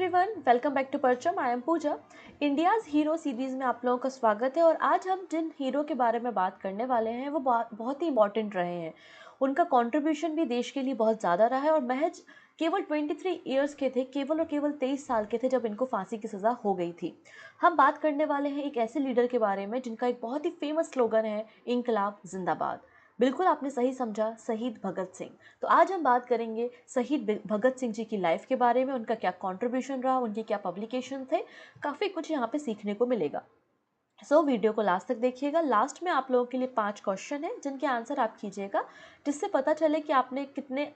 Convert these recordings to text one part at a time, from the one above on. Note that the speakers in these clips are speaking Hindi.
Everyone, welcome back to Parcham. I am Pooja. India's hero series में आप लोगों का स्वागत है। और आज हम जिन हीरो के बारे में बात करने वाले हैं वो बहुत ही इंपॉर्टेंट रहे हैं। उनका कंट्रीब्यूशन भी देश के लिए बहुत ज़्यादा रहा है और महज केवल 23 ईयर्स के थे, केवल और केवल 23 साल के थे जब इनको फांसी की सज़ा हो गई थी। हम बात करने वाले हैं एक ऐसे लीडर के बारे में जिनका एक बहुत ही फेमस स्लोगन है, इंकलाब जिंदाबाद। बिल्कुल आपने सही समझा, शहीद भगत सिंह। तो आज हम बात करेंगे शहीद भगत सिंह जी की लाइफ के बारे में, उनका क्या कंट्रीब्यूशन रहा, उनके क्या पब्लिकेशन थे। काफ़ी कुछ यहाँ पे सीखने को मिलेगा। वीडियो को लास्ट तक देखिएगा। लास्ट में आप लोगों के लिए 5 क्वेश्चन हैं जिनके आंसर आप कीजिएगा, जिससे पता चले कि आपने कितने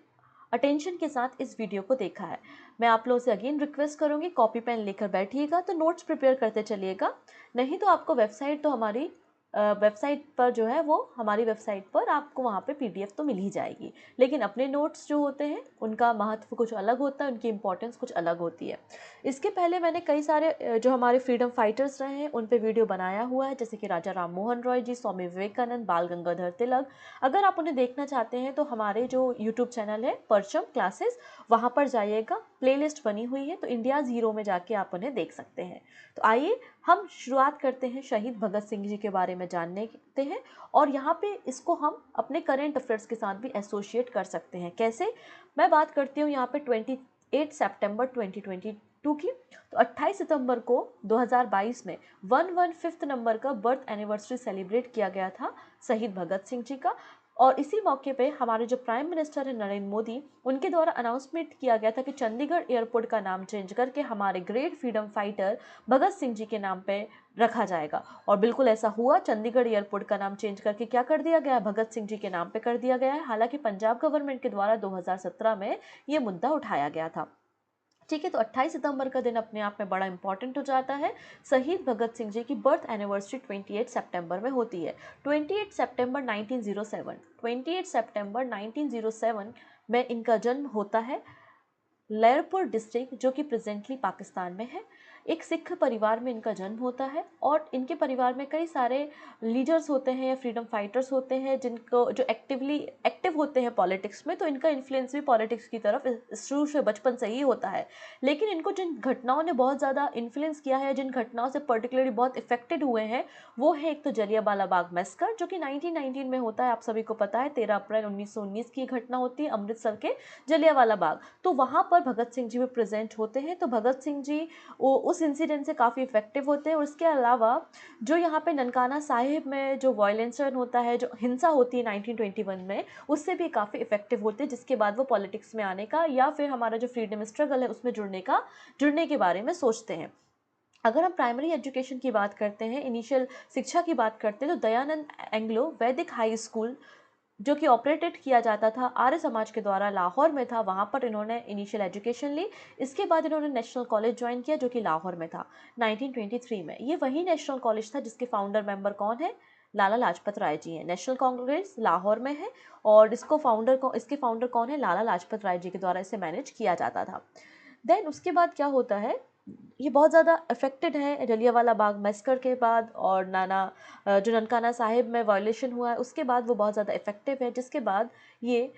अटेंशन के साथ इस वीडियो को देखा है। मैं आप लोगों से अगेन रिक्वेस्ट करूँगी, कॉपी पेन लेकर बैठिएगा, तो नोट्स प्रिपेयर करते चलिएगा। नहीं तो आपको वेबसाइट तो हमारी वेबसाइट पर जो है वो हमारी वेबसाइट पर आपको वहाँ पे पीडीएफ तो मिल ही जाएगी, लेकिन अपने नोट्स जो होते हैं उनका महत्व कुछ अलग होता है, उनकी इंपॉर्टेंस कुछ अलग होती है। इसके पहले मैंने कई सारे जो हमारे फ्रीडम फाइटर्स रहे हैं उन पे वीडियो बनाया हुआ है, जैसे कि राजा राम मोहन रॉय जी, स्वामी विवेकानंद, बाल गंगाधर तिलक। अगर आप उन्हें देखना चाहते हैं तो हमारे जो यूट्यूब चैनल है परचम क्लासेस, वहाँ पर जाइएगा, प्लेलिस्ट बनी हुई है, तो इंडियाज़ हीरो में जाके आप उन्हें देख सकते हैं। तो आइए हम शुरुआत करते हैं शहीद भगत सिंह जी के बारे में जानते हैं। और यहाँ पे इसको हम अपने करेंट अफेयर्स के साथ भी एसोसिएट कर सकते हैं। कैसे? मैं बात करती हूँ यहाँ पे 28 सितंबर 2022 की। तो 28 सितंबर को 2022 में 115 नंबर का बर्थ एनिवर्सरी सेलिब्रेट किया गया था शहीद भगत सिंह जी का। और इसी मौके पे हमारे जो प्राइम मिनिस्टर है नरेंद्र मोदी, उनके द्वारा अनाउंसमेंट किया गया था कि चंडीगढ़ एयरपोर्ट का नाम चेंज करके हमारे great freedom fighter Bhagat Singh ji के नाम पे रखा जाएगा। और बिल्कुल ऐसा हुआ, चंडीगढ़ एयरपोर्ट का नाम चेंज करके क्या कर दिया गया है, भगत सिंह जी के नाम पे कर दिया गया है। हालांकि पंजाब गवर्नमेंट के द्वारा 2017 में ये मुद्दा उठाया गया था। ठीक है, तो 28 सितंबर का दिन अपने आप में बड़ा इंपॉर्टेंट हो जाता है। शहीद भगत सिंह जी की बर्थ एनिवर्सरी 28 सितंबर में होती है। 28 सितंबर 1907, 28 सितंबर 1907 में इनका जन्म होता है लहरपुर डिस्ट्रिक्ट, जो कि प्रेजेंटली पाकिस्तान में है। एक सिख परिवार में इनका जन्म होता है और इनके परिवार में कई सारे लीडर्स होते हैं या फ्रीडम फाइटर्स होते हैं जिनको जो एक्टिव होते हैं पॉलिटिक्स में। तो इनका इन्फ्लुएंस भी पॉलिटिक्स की तरफ शुरू से बचपन से ही होता है। लेकिन इनको जिन घटनाओं ने बहुत ज़्यादा इन्फ्लुएंस किया है, जिन घटनाओं से पर्टिकुलरली बहुत इफेक्टेड हुए हैं, वो है एक तो जलियांवाला बाग मैसेकर, जो कि 1919 में होता है। आप सभी को पता है, 13 अप्रैल 1919 की घटना होती है अमृतसर के जलियांवाला बाग। तो वहाँ पर भगत सिंह जी भी प्रेजेंट होते हैं। तो भगत सिंह जी उस इंसिडेंट से काफ़ी इफेक्टिव होते हैं। और इसके अलावा जो यहाँ पे ननकाना साहिब में जो वायलेंसन होता है, जो हिंसा होती है 1921 में, उससे भी काफ़ी इफेक्टिव होते हैं, जिसके बाद वो पॉलिटिक्स में आने का या फिर हमारा जो फ्रीडम स्ट्रगल है उसमें जुड़ने के बारे में सोचते हैं। अगर हम प्राइमरी एजुकेशन की बात करते हैं, इनिशियल शिक्षा की बात करते हैं, तो दयानंद एंग्लो वैदिक हाई स्कूल, जो कि ऑपरेटेड किया जाता था आर्य समाज के द्वारा, लाहौर में था। वहाँ पर इन्होंने इनिशियल एजुकेशन ली। इसके बाद इन्होंने नेशनल कॉलेज ज्वाइन किया, जो कि लाहौर में था 1923 में। ये वही नेशनल कॉलेज था जिसके फाउंडर मेंबर कौन है? लाला लाजपत राय जी हैं। नेशनल कांग्रेस लाहौर में है और इसके फाउंडर कौन है? लाला लाजपत राय जी के द्वारा इसे मैनेज किया जाता था। देन उसके बाद क्या होता है, ये बहुत ज़्यादा अफेक्टेड है जलियांवाला बाग मैसेकर के बाद, और जो ननकाना साहिब में वायलेशन हुआ है उसके बाद वो बहुत ज़्यादा इफेक्टिव है, जिसके बाद ये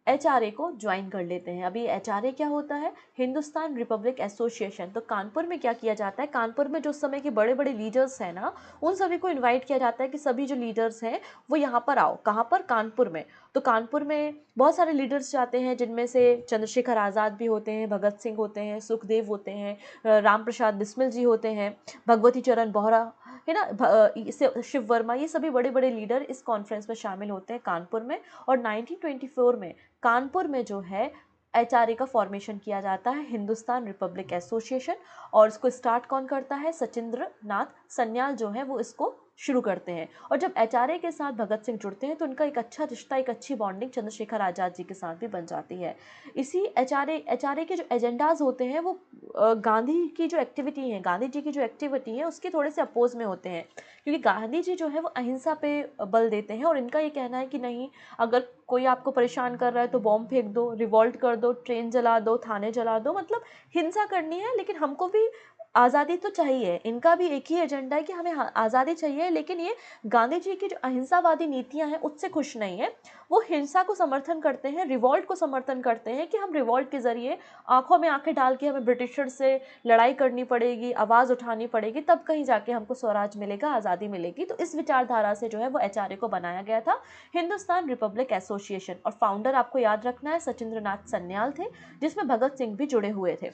एचआरए को ज्वाइन कर लेते हैं। अभी एचआरए क्या होता है? Hindustan Republic association. तो कानपुर में क्या किया जाता है, कानपुर में जो उस समय के बड़े बड़े लीडर्स हैं ना, उन सभी को इनवाइट किया जाता है कि सभी जो लीडर्स हैं वो यहाँ पर आओ। कहाँ पर? कानपुर में। तो कानपुर में बहुत सारे लीडर्स जाते हैं, जिनमें से चंद्रशेखर आज़ाद भी होते हैं, भगत सिंह होते हैं, सुखदेव होते हैं, राम प्रसाद बिस्मिल जी होते हैं, भगवती चरण बोहरा है ना, शिव वर्मा, ये सभी बड़े बड़े लीडर इस कॉन्फ्रेंस में शामिल होते हैं कानपुर में। और 1924 में कानपुर में जो है एचआरए का फॉर्मेशन किया जाता है, हिंदुस्तान रिपब्लिक एसोसिएशन। और इसको स्टार्ट कौन करता है? सचिंद्र नाथ सन्याल जो है वो इसको शुरू करते हैं। और जब एचआरए के साथ भगत सिंह जुड़ते हैं तो उनका एक अच्छा रिश्ता, एक अच्छी बॉन्डिंग चंद्रशेखर आज़ाद जी के साथ भी बन जाती है। इसी एचआरए के जो एजेंडाज होते हैं वो गांधी की जो एक्टिविटी है, गांधी जी की जो एक्टिविटी है उसके थोड़े से अपोज में होते हैं, क्योंकि गांधी जी जो है वो अहिंसा पे बल देते हैं। और इनका ये कहना है कि नहीं, अगर कोई आपको परेशान कर रहा है तो बॉम्ब फेंक दो, रिवॉल्ट कर दो, ट्रेन जला दो, थाने जला दो, मतलब हिंसा करनी है, लेकिन हमको भी आज़ादी तो चाहिए, इनका भी एक ही एजेंडा है कि हमें आज़ादी चाहिए, लेकिन ये गांधी जी की जो अहिंसावादी नीतियां हैं उससे खुश नहीं है। वो हिंसा को समर्थन करते हैं, रिवॉल्ट को समर्थन करते हैं कि हम रिवॉल्ट के ज़रिए आंखों में आंखें डाल के हमें ब्रिटिशर से लड़ाई करनी पड़ेगी, आवाज़ उठानी पड़ेगी, तब कहीं जाके हमको स्वराज मिलेगा, आज़ादी मिलेगी। तो इस विचारधारा से जो है वो एचआरए को बनाया गया था, हिंदुस्तान रिपब्लिक एसोसिएशन। और फाउंडर आपको याद रखना है सचिंद्रनाथ सन्याल थे, जिसमें भगत सिंह भी जुड़े हुए थे।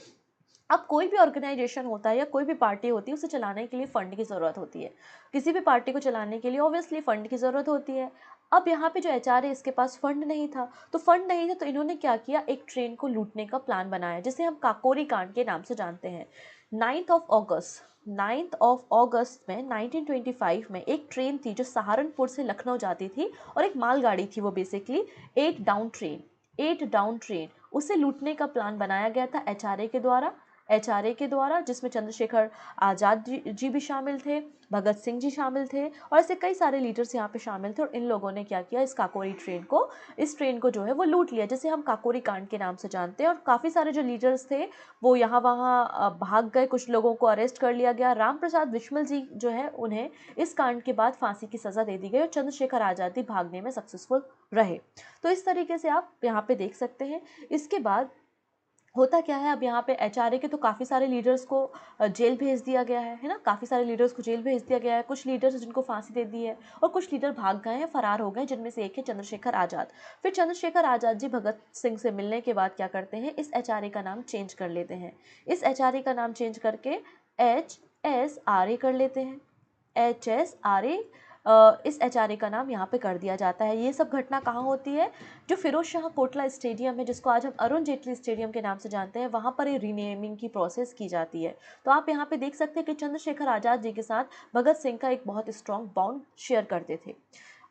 अब कोई भी ऑर्गेनाइजेशन होता है या कोई भी पार्टी होती है, उसे चलाने के लिए फंड की ज़रूरत होती है। किसी भी पार्टी को चलाने के लिए ऑब्वियसली फंड की ज़रूरत होती है। अब यहाँ पे जो एचआरए, इसके पास फंड नहीं था, तो फंड नहीं था तो इन्होंने क्या किया, एक ट्रेन को लूटने का प्लान बनाया, जिसे हम काकोरी कांड के नाम से जानते हैं। 9 ऑफ अगस्त में 1925 में एक ट्रेन थी जो सहारनपुर से लखनऊ जाती थी, और एक मालगाड़ी थी वो बेसिकली, 8 डाउन ट्रेन, उसे लूटने का प्लान बनाया गया था एचआरए के द्वारा, जिसमें चंद्रशेखर आज़ाद जी भी शामिल थे, भगत सिंह जी शामिल थे, और ऐसे कई सारे लीडर्स यहाँ पे शामिल थे। और इन लोगों ने क्या किया, इस ट्रेन को जो है वो लूट लिया, जिसे हम काकोरी कांड के नाम से जानते हैं। और काफ़ी सारे जो लीडर्स थे वो यहाँ वहाँ भाग गए, कुछ लोगों को अरेस्ट कर लिया गया। राम प्रसाद बिस्मिल जी जो है, उन्हें इस कांड के बाद फांसी की सज़ा दे दी गई, और चंद्रशेखर आज़ाद भी भागने में सक्सेसफुल रहे। तो इस तरीके से आप यहाँ पे देख सकते हैं। इसके बाद होता क्या है, अब यहाँ पे एचआरए के तो काफ़ी सारे लीडर्स को जेल भेज दिया गया है ना, काफ़ी सारे लीडर्स को जेल भेज दिया गया है। कुछ लीडर्स जिनको फांसी दे दी है, और कुछ लीडर भाग गए हैं, फरार हो गए, जिनमें से एक है चंद्रशेखर आज़ाद। फिर चंद्रशेखर आज़ाद जी भगत सिंह से मिलने के बाद क्या करते हैं, इस एचआरए का नाम चेंज कर लेते हैं। इस एचआरए का नाम चेंज करके HSRA कर लेते हैं। HSRA, इस एचआरए का नाम यहाँ पे कर दिया जाता है। ये सब घटना कहाँ होती है, जो फिरोज शाह कोटला स्टेडियम है, जिसको आज हम अरुण जेटली स्टेडियम के नाम से जानते हैं, वहाँ पर ये रीनेमिंग की प्रोसेस की जाती है। तो आप यहाँ पे देख सकते हैं कि चंद्रशेखर आज़ाद जी के साथ भगत सिंह का एक बहुत स्ट्रॉन्ग बॉन्ड शेयर करते थे।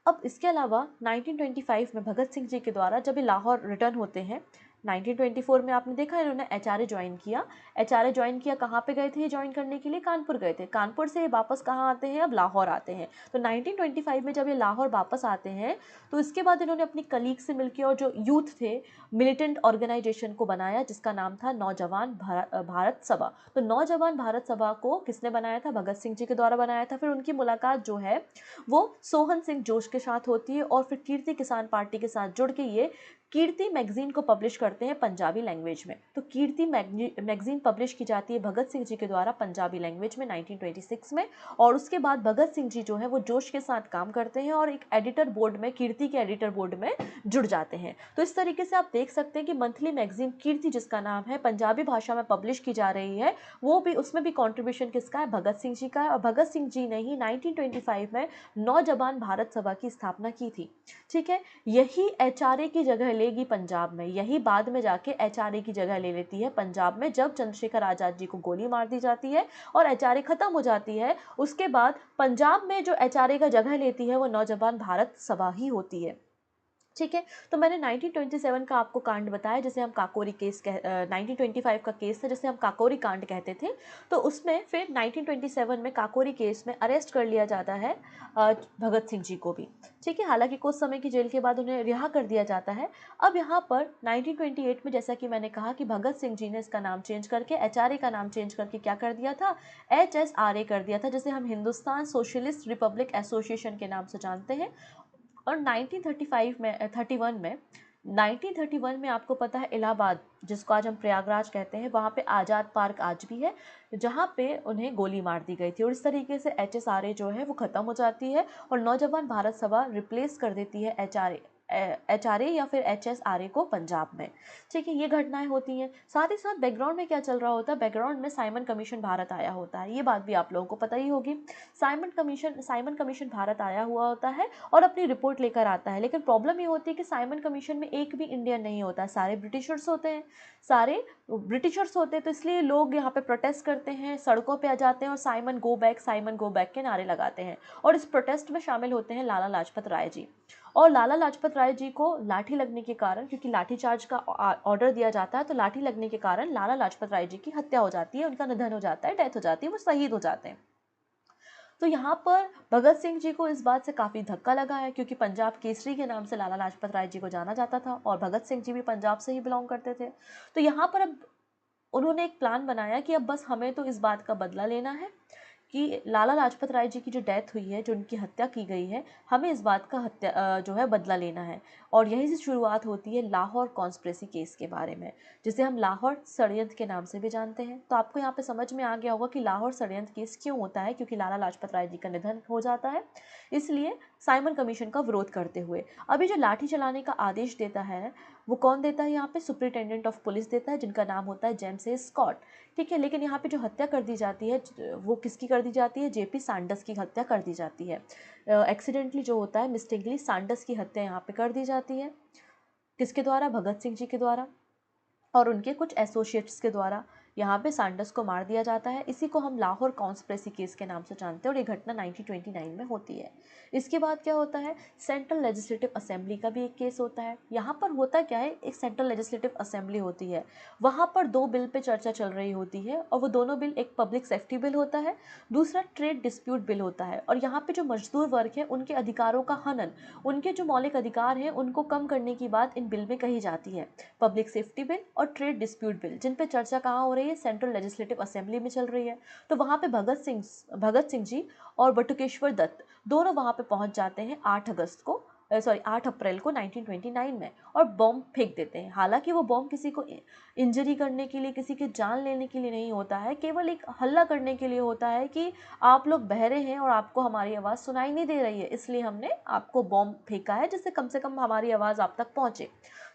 अब इसके अलावा 1925 में भगत सिंह जी के द्वारा जब ये लाहौर रिटर्न होते हैं, 1924 में आपने देखा इन्होंने एचआरए ज्वाइन किया। एचआरए ज्वाइन किया, कहाँ पे गए थे ये ज्वाइन करने के लिए, कानपुर गए थे। कानपुर से ये वापस कहाँ आते हैं, अब लाहौर आते हैं। तो 1925 में जब ये लाहौर वापस आते हैं, तो इसके बाद इन्होंने अपनी कलीग से मिलकर और जो यूथ थे, मिलिटेंट ऑर्गेनाइजेशन को बनाया, जिसका नाम था नौजवान भारत सभा। तो नौजवान भारत सभा को किसने बनाया था, भगत सिंह जी के द्वारा बनाया था। फिर उनकी मुलाकात जो है वो सोहन सिंह जोश के साथ होती है, और फिर कीर्ति किसान पार्टी के साथ जुड़ के ये कीर्ति मैगजीन को पब्लिश करते हैं पंजाबी लैंग्वेज में। तो कीर्ति मैगजीन पब्लिश की जाती है भगत सिंह जी के द्वारा पंजाबी लैंग्वेज में 1926 में। और उसके बाद भगत सिंह जी जो है वो जोश के साथ काम करते हैं, और एक एडिटर बोर्ड में, कीर्ति के एडिटर बोर्ड में जुड़ जाते हैं। तो इस तरीके से आप देख सकते हैं कि मंथली मैगजीन कीर्ति, जिसका नाम है, पंजाबी भाषा में पब्लिश की जा रही है, वो भी, उसमें भी कॉन्ट्रीब्यूशन किसका है, भगत सिंह जी का है। और भगत सिंह जी ने ही 1925 में नौजवान भारत सभा की स्थापना की थी। ठीक है, यही एचआरए की जगह लेगी पंजाब में, यही बाद में जाके एचआरए की जगह ले लेती है पंजाब में, जब चंद्रशेखर आज़ाद जी को गोली मार दी जाती है और एचआरए खत्म हो जाती है। उसके बाद पंजाब में जो एचआरए का जगह लेती है वो नौजवान भारत सभा ही होती है। ठीक है, तो मैंने 1927 का आपको कांड बताया, जिसे हम काकोरी केस 1925 का केस था, जिसे हम काकोरी कांड कहते थे। तो उसमें फिर 1927 में काकोरी केस में अरेस्ट कर लिया जाता है भगत सिंह जी को भी। ठीक है, हालांकि कुछ समय की जेल के बाद उन्हें रिहा कर दिया जाता है। अब यहाँ पर 1928 में, जैसा कि मैंने कहा कि भगत सिंह जी ने इसका नाम चेंज करके, एचआरए का नाम चेंज करके क्या कर दिया था, HSRA कर दिया था, जिसे हम हिंदुस्तान सोशलिस्ट रिपब्लिक एसोसिएशन के नाम से जानते हैं। और 1931 में आपको पता है इलाहाबाद, जिसको आज हम प्रयागराज कहते हैं, वहाँ पे आज़ाद पार्क आज भी है, जहाँ पे उन्हें गोली मार दी गई थी। और इस तरीके से HSRA जो है वो ख़त्म हो जाती है, और नौजवान भारत सभा रिप्लेस कर देती है एचआरए या फिर HSRA को पंजाब में। ठीक है, ये घटनाएं होती हैं। साथ ही साथ बैकग्राउंड में क्या चल रहा होता है, बैकग्राउंड में साइमन कमीशन भारत आया होता है, ये बात भी आप लोगों को पता ही होगी। साइमन कमीशन भारत आया हुआ होता है और अपनी रिपोर्ट लेकर आता है, लेकिन प्रॉब्लम ये होती है कि साइमन कमीशन में एक भी इंडियन नहीं होता है, सारे ब्रिटिशर्स होते हैं। तो इसलिए लोग यहाँ पे प्रोटेस्ट करते हैं, सड़कों पे आ जाते हैं, और साइमन गो बैक के नारे लगाते हैं। और इस प्रोटेस्ट में शामिल होते हैं लाला लाजपत राय जी। और लाला लाजपत राय जी को लाठी लगने के कारण, क्योंकि लाठी चार्ज का ऑर्डर दिया जाता है, तो लाठी लगने के कारण लाला लाजपत राय जी की हत्या हो जाती है, उनका निधन हो जाता है, डेथ हो जाती है, वो शहीद हो जाते हैं। तो यहाँ पर भगत सिंह जी को इस बात से काफ़ी धक्का लगा है, क्योंकि पंजाब केसरी के नाम से लाला लाजपत राय जी को जाना जाता था, और भगत सिंह जी भी पंजाब से ही बिलोंग करते थे। तो यहाँ पर अब उन्होंने एक प्लान बनाया कि अब बस हमें तो इस बात का बदला लेना है कि लाला लाजपत राय जी की जो डेथ हुई है, जो उनकी हत्या की गई है, हमें इस बात का जो है बदला लेना है। और यहीं से शुरुआत होती है लाहौर कॉन्स्पिरेसी केस के बारे में, जिसे हम लाहौर षड्यंत्र के नाम से भी जानते हैं। तो आपको यहाँ पे समझ में आ गया होगा कि लाहौर षड्यंत्र केस क्यों होता है, क्योंकि लाला लाजपत राय जी का निधन हो जाता है, इसलिए साइमन कमीशन का विरोध करते हुए। अभी जो लाठी चलाने का आदेश देता है वो कौन देता है, यहाँ पे सुप्रिटेंडेंट ऑफ पुलिस देता है, जिनका नाम होता है जेम्स ए स्कॉट। ठीक है, लेकिन यहाँ पे जो हत्या कर दी जाती है वो किसकी कर दी जाती है, जेपी सांडस की हत्या कर दी जाती है। एक्सीडेंटली जो होता है, मिस्टेकली सांडस की हत्या यहाँ पे कर दी जाती है। किसके द्वारा, भगत सिंह जी के द्वारा और उनके कुछ एसोसिएट्स के द्वारा यहाँ पे सांडस को मार दिया जाता है। इसी को हम लाहौर कॉन्स्पिरेसी केस के नाम से जानते हैं और ये घटना 1929 में होती है। इसके बाद क्या होता है, सेंट्रल लेजिस्लेटिव असेंबली का भी एक केस होता है। यहाँ पर होता क्या है, एक सेंट्रल लेजिस्लेटिव असेंबली होती है, वहाँ पर दो बिल पे चर्चा चल रही होती है और वो दोनों बिल, एक पब्लिक सेफ्टी बिल होता है, दूसरा ट्रेड डिस्प्यूट बिल होता है। और यहाँ पे जो मजदूर वर्ग है उनके अधिकारों का हनन, उनके जो मौलिक अधिकार हैं उनको कम करने की बात इन बिल में कही जाती है। पब्लिक सेफ्टी बिल और ट्रेड डिस्प्यूट बिल, जिन पे चर्चा कहाँ हो रही है, सेंट्रल लेजिस्लेटिव असेंबली में चल रही है। तो वहाँ पे भगत सिंह जी और बटुकेश्वर दत्त दोनों वहाँ पे पहुँच जाते हैं 8 अप्रैल को 1929 में और बॉम्ब फेंक देते हैं। हालांकि वो बॉम्ब किसी को इंजरी करने के लिए, किसी की जान लेने के लिए नहीं होता है, केवल एक हल्ला करने के लिए होता है कि आप लोग बहरे हैं और आपको हमारी आवाज़ सुनाई नहीं दे रही है, इसलिए हमने आपको बॉम्ब फेंका है जिससे कम से कम हमारी आवाज़ आप तक पहुँचे।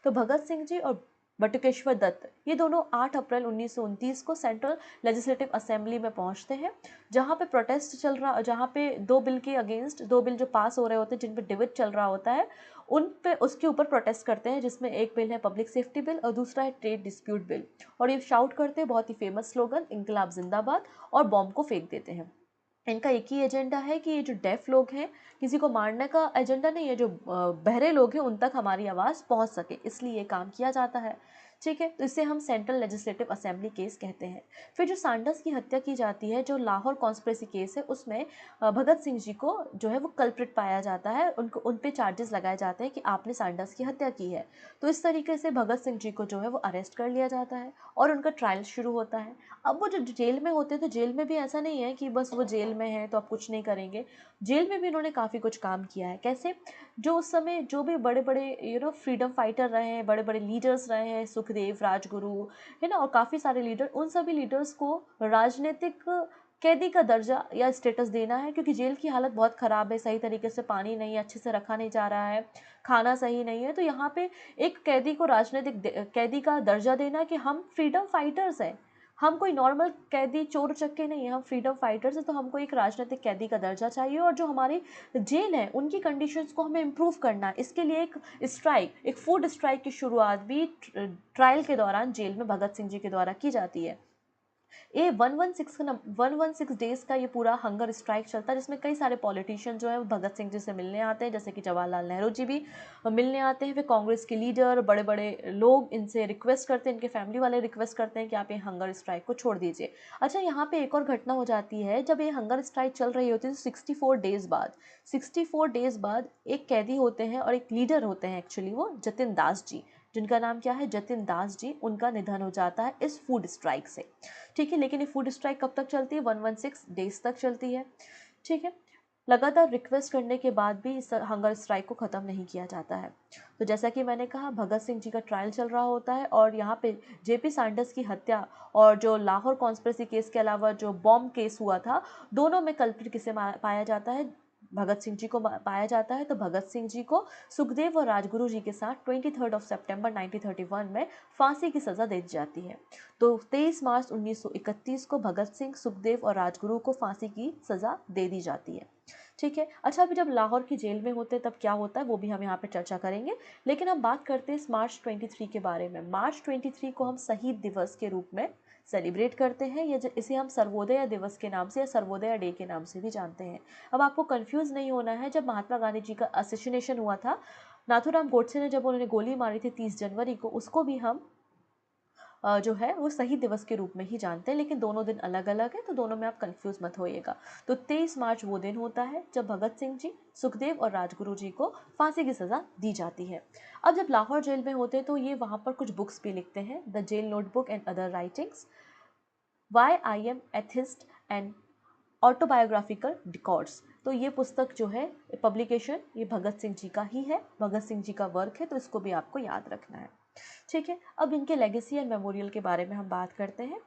तो भगत सिंह जी और बटुकेश्वर दत्त ये दोनों 8 अप्रैल 1929 को सेंट्रल लेजिस्लेटिव असेंबली में पहुंचते हैं, जहां पे प्रोटेस्ट चल रहा, जहां पे दो बिल के अगेंस्ट, दो बिल जो पास हो रहे होते हैं जिन पे डिबेट चल रहा होता है, उन पे उसके ऊपर प्रोटेस्ट करते हैं, जिसमें एक बिल है पब्लिक सेफ्टी बिल और दूसरा है ट्रेड डिस्प्यूट बिल। और ये शाउट करते हैं बहुत ही फेमस स्लोगन, इंकलाब जिंदाबाद, और बॉम्ब को फेंक देते हैं। इनका एक ही एजेंडा है कि ये जो डेफ लोग हैं, किसी को मारने का एजेंडा नहीं है, जो बहरे लोग हैं उन तक हमारी आवाज़ पहुंच सके, इसलिए ये काम किया जाता है। ठीक है, तो इसे हम सेंट्रल लेजिस्लेटिव असेंबली केस कहते हैं। फिर जो सांडस की हत्या की जाती है, जो लाहौर कॉन्स्पिरेसी केस है, उसमें भगत सिंह जी को जो है वो कल्प्रिट पाया जाता है, उनको उन पे चार्जेस लगाए जाते हैं कि आपने सांडस की हत्या की है। तो इस तरीके से भगत सिंह जी को जो है वो अरेस्ट कर लिया जाता है और उनका ट्रायल शुरू होता है। अब वो जो जेल में होते हैं, तो जेल में भी ऐसा नहीं है कि बस वो जेल में है तो आप कुछ नहीं करेंगे, जेल में भी इन्होंने काफ़ी कुछ काम किया है। कैसे, जो उस समय जो भी बड़े बड़े फ्रीडम फाइटर रहे हैं, बड़े बड़े लीडर्स रहे हैं, सुखदेव, राजगुरु, है ना, और काफ़ी सारे लीडर, उन सभी लीडर्स को राजनीतिक कैदी का दर्जा या स्टेटस देना है, क्योंकि जेल की हालत बहुत ख़राब है, सही तरीके से पानी नहीं, अच्छे से रखा नहीं जा रहा है, खाना सही नहीं है। तो यहाँ पे एक कैदी को राजनीतिक कैदी का दर्जा देना कि हम फ्रीडम फाइटर्स हैं, हम कोई नॉर्मल कैदी चोर चक्के नहीं है, हम फ्रीडम फाइटर्स हैं, तो हमको एक राजनीतिक कैदी का दर्जा चाहिए। और जो हमारी जेल है उनकी कंडीशंस को हमें इम्प्रूव करना है, इसके लिए एक स्ट्राइक, एक फूड स्ट्राइक की शुरुआत भी ट्रायल के दौरान जेल में भगत सिंह जी के द्वारा की जाती है। ये 116 डेज का ये पूरा हंगर स्ट्राइक चलता है, जिसमें कई सारे पॉलिटिशियन जो है वो भगत सिंह जी से मिलने आते हैं, जैसे कि जवाहरलाल नेहरू जी भी मिलने आते हैं। फिर कांग्रेस के लीडर, बड़े बड़े लोग इनसे रिक्वेस्ट करते हैं, इनके फैमिली वाले रिक्वेस्ट करते हैं कि आप ये हंगर स्ट्राइक को छोड़ दीजिए। अच्छा, यहाँ पे एक और घटना हो जाती है, जब ये हंगर स्ट्राइक चल रही होती है तो 64 डेज बाद एक कैदी होते हैं और एक लीडर होते हैं, एक्चुअली वो जतिन दास जी, जिनका नाम क्या है, जतिन दास जी, उनका निधन हो जाता है इस फूड स्ट्राइक से। ठीक है, लेकिन ये फूड स्ट्राइक कब तक चलती है, 116 डेज तक चलती है। ठीक है, लगातार रिक्वेस्ट करने के बाद भी इस हंगर स्ट्राइक को ख़त्म नहीं किया जाता है। तो जैसा कि मैंने कहा, भगत सिंह जी का ट्रायल चल रहा होता है और यहाँ पे जेपी सांडस की हत्या और जो लाहौर कॉन्स्पिरेसी केस के अलावा जो बॉम्ब केस हुआ था, दोनों में कल्प्रिट किसे पाया जाता है, भगत सिंह जी को पाया जाता है। तो भगत सिंह जी को सुखदेव और राजगुरु जी के साथ 23 सितंबर 1931 में फांसी की सज़ा दे दी जाती है। तो 23 मार्च 1931 को भगत सिंह, सुखदेव और राजगुरु को फांसी की सज़ा दे दी जाती है। ठीक है, अच्छा, अभी जब लाहौर की जेल में होते हैं तब क्या होता है वो भी हम यहाँ पे चर्चा करेंगे, लेकिन अब बात करते हैं इस मार्च 23 के बारे में। मार्च 23 को हम शहीद दिवस के रूप में सेलिब्रेट करते हैं, या इसे हम सर्वोदय दिवस के नाम से या सर्वोदय डे के नाम से भी जानते हैं। अब आपको कंफ्यूज नहीं होना है, जब महात्मा गांधी जी का असैसिनेशन हुआ था, नाथूराम गोडसे ने जब उन्होंने गोली मारी थी 30 जनवरी को, उसको भी हम जो है वो शहीद दिवस के रूप में ही जानते हैं, लेकिन दोनों दिन अलग अलग है, तो दोनों में आप कंफ्यूज मत होइएगा। तो 23 मार्च वो दिन होता है जब भगत सिंह जी, सुखदेव और राजगुरु जी को फांसी की सज़ा दी जाती है। अब जब लाहौर जेल में होते तो ये वहाँ पर कुछ बुक्स भी लिखते हैं, the jail notebook and other writings, why I am atheist and autobiographical records. तो ये पुस्तक जो है पब्लिकेशन ये भगत सिंह जी का ही है, भगत सिंह जी का वर्क है, तो इसको भी आपको याद रखना है। ठीक है, अब इनके लेगेसी एंड मेमोरियल के बारे में हम बात करते हैं।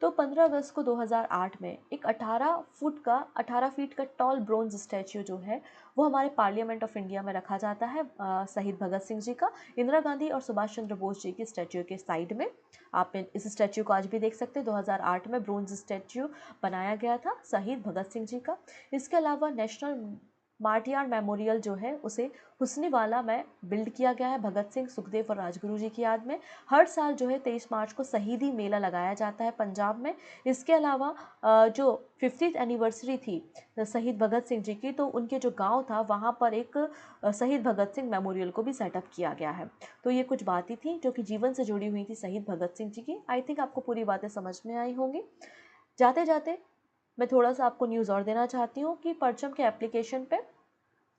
तो 15 अगस्त को 2008 में एक 18 फीट का टॉल ब्रोंज स्टैच्यू जो है वो हमारे पार्लियामेंट ऑफ इंडिया में रखा जाता है, शहीद भगत सिंह जी का, इंदिरा गांधी और सुभाष चंद्र बोस जी की स्टैच्यू के साइड में। आप इस स्टैच्यू को आज भी देख सकते हैं। 2008 में ब्रोंज स्टैच्यू बनाया गया था शहीद भगत सिंह जी का। इसके अलावा नेशनल मार्टियार्ड मेमोरियल जो है उसे हुस्नीवाला में बिल्ड किया गया है भगत सिंह, सुखदेव और राजगुरु जी की याद में। हर साल जो है 23 मार्च को शहीदी मेला लगाया जाता है पंजाब में। इसके अलावा जो 50th एनिवर्सरी थी शहीद भगत सिंह जी की, तो उनके जो गांव था वहाँ पर एक शहीद भगत सिंह मेमोरियल को भी सेटअप किया गया है। तो ये कुछ बातें थी जो कि जीवन से जुड़ी हुई थी शहीद भगत सिंह जी की। आई थिंक आपको पूरी बातें समझ में आई होंगी। जाते जाते मैं थोड़ा सा आपको न्यूज़ और देना चाहती हूँ कि परचम के एप्लीकेशन पे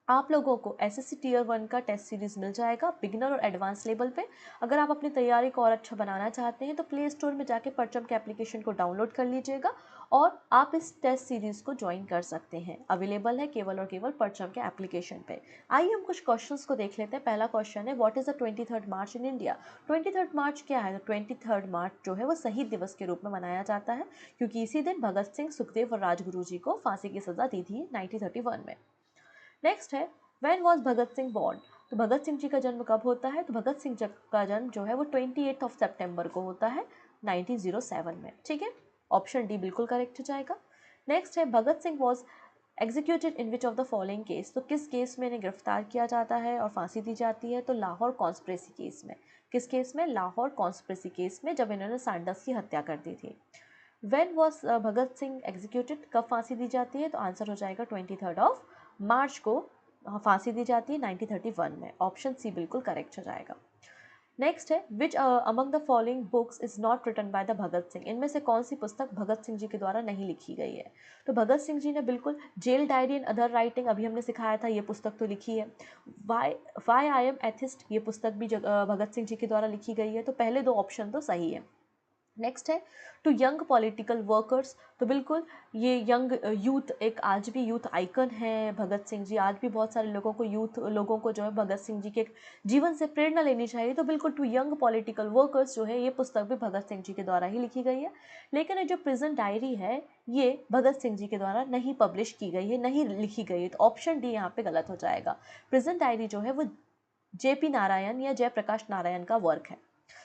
आप लोगों को एसएससी टियर 1 का टेस्ट सीरीज़ मिल जाएगा बिगिनर और एडवांस लेवल पे। अगर आप अपनी तैयारी को और अच्छा बनाना चाहते हैं तो प्ले स्टोर में जाके परचम के एप्लीकेशन को डाउनलोड कर लीजिएगा और आप इस टेस्ट सीरीज़ को ज्वाइन कर सकते हैं। अवेलेबल है केवल और केवल परचम के एप्लीकेशन पे। आइए हम कुछ क्वेश्चंस को देख लेते हैं। पहला क्वेश्चन है, what is the 23rd March in India? 23rd मार्च क्या है? 23rd मार्च जो है वो शहीद दिवस के रूप में मनाया जाता है, क्योंकि इसी दिन भगत सिंह, सुखदेव और राजगुरु जी को फांसी की सज़ा दी थी 1931 में। नेक्स्ट है, when was Bhagat Singh born? तो भगत सिंह जी का जन्म कब होता है? तो भगत सिंह का जन्म जो है वो 28 सितंबर को होता है 1907 में। ठीक है, ऑप्शन डी बिल्कुल करेक्ट हो जाएगा। नेक्स्ट है, Bhagat Singh was executed in which of the following case? तो किस केस में इन्हें गिरफ्तार किया जाता है और फांसी दी जाती है? तो लाहौर कॉन्स्पिरेसी केस में। किस केस में? लाहौर कॉन्स्पिरेसी केस में, जब इन्होंने सैंडर्स की हत्या कर दी थी। When was Bhagat Singh executed? कब फांसी दी जाती है? तो आंसर हो जाएगा 23 मार्च को फांसी दी जाती है 1931 में। ऑप्शन सी बिल्कुल करेक्ट हो जाएगा। नेक्स्ट है, which among the following books is not written by the Bhagat Singh? इनमें से कौन सी पुस्तक भगत सिंह जी के द्वारा नहीं लिखी गई है? तो भगत सिंह जी ने बिल्कुल jail diary and other writing, अभी हमने सिखाया था, ये पुस्तक तो लिखी है। वाई आई एम एथिस्ट, ये पुस्तक भी भगत सिंह जी के द्वारा लिखी गई है। तो पहले दो ऑप्शन तो सही है। नेक्स्ट है, टू यंग पॉलिटिकल वर्कर्स। तो बिल्कुल ये यंग यूथ, एक आज भी यूथ आइकन है भगत सिंह जी। आज भी बहुत सारे लोगों को, यूथ लोगों को जो है भगत सिंह जी के जीवन से प्रेरणा लेनी चाहिए। तो बिल्कुल टू यंग पॉलिटिकल वर्कर्स जो है ये पुस्तक भी भगत सिंह जी के द्वारा ही लिखी गई है। लेकिन ये जो प्रिजन डायरी है ये भगत सिंह जी के द्वारा नहीं पब्लिश की गई है, नहीं लिखी गई है। तो ऑप्शन डी यहाँ पे गलत हो जाएगा। प्रिजन डायरी जो है वो जेपी नारायण या जयप्रकाश नारायण का वर्क है।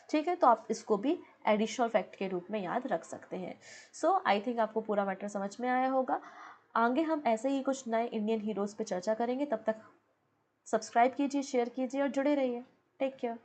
ठीक है, तो आप इसको भी एडिशनल फैक्ट के रूप में याद रख सकते हैं। सो आई थिंक आपको पूरा मैटर समझ में आया होगा। आगे हम ऐसे ही कुछ नए इंडियन हीरोज़ पे चर्चा करेंगे। तब तक सब्सक्राइब कीजिए, शेयर कीजिए और जुड़े रहिए। Take care.